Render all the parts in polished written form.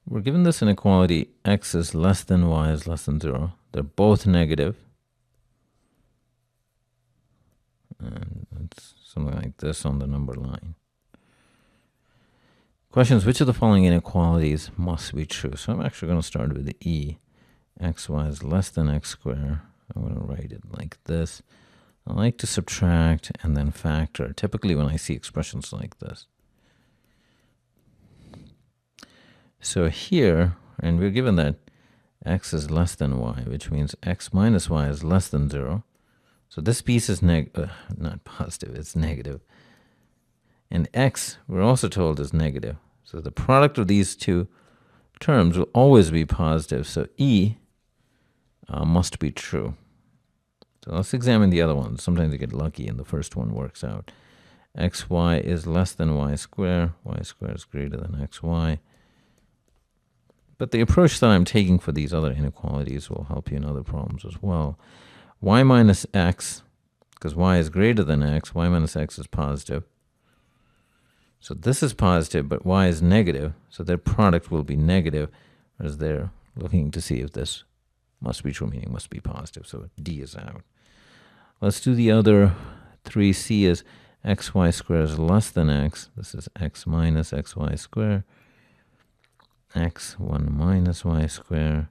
we're given this inequality, x is less than y is less than 0. They're both negative. And it's something like this on the number line. Questions, which of the following inequalities must be true? So I'm actually going to start with the e. Xy is less than x squared. I'm going to write it like this. I like to subtract and then factor, typically when I see expressions like this. So here, and we're given that x is less than y, which means x minus y is less than 0. So this piece is not positive, it's negative. And x, we're also told, is negative. So the product of these two terms will always be positive. So e must be true. So let's examine the other ones. Sometimes you get lucky and the first one works out. Xy is less than y squared. Y squared is greater than xy. But the approach that I'm taking for these other inequalities will help you in other problems as well. Y minus x, because y is greater than x, y minus x is positive. So this is positive, but y is negative. So their product will be negative, as they're looking to see if this must be true, meaning must be positive. So D is out. Let's do the other three. C is xy squared is less than x. This is x minus xy squared. X1 minus y squared.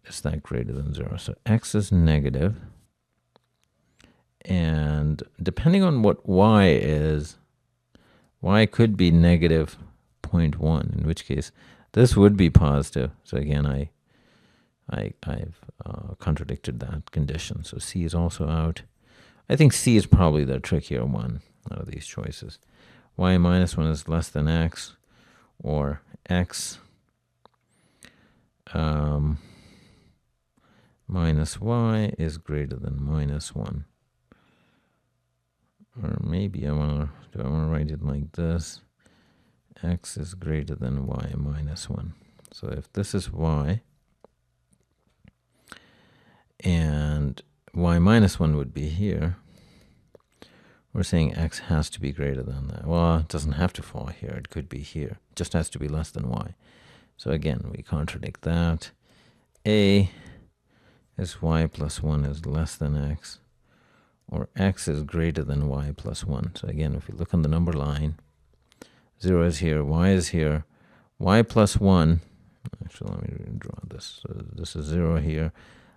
Is that greater than 0? So x is negative. And depending on what y is, y could be negative 0.1, in which case this would be positive. So again, I've contradicted that condition. So C is also out. I think C is probably the trickier one out of these choices. Y minus 1 is less than x, or x minus y is greater than minus 1. Or maybe do I want to write it like this? X is greater than y minus 1. So if this is y, and y minus 1 would be here, we're saying x has to be greater than that. Well, it doesn't have to fall here. It could be here. It just has to be less than y. So again, we contradict that. A is y plus 1 is less than x, or x is greater than y plus 1. So again, if you look on the number line, 0 is here, y is here, y plus 1, actually let me draw this. So this is 0 here,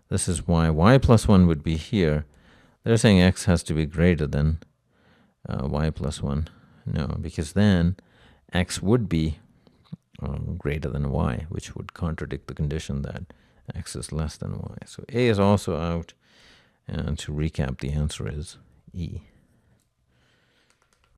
this is y. Y plus 1 would be here. They're saying x has to be greater than y plus 1. No, because then x would be greater than y, which would contradict the condition that x is less than y. So A is also out. And to recap, the answer is E.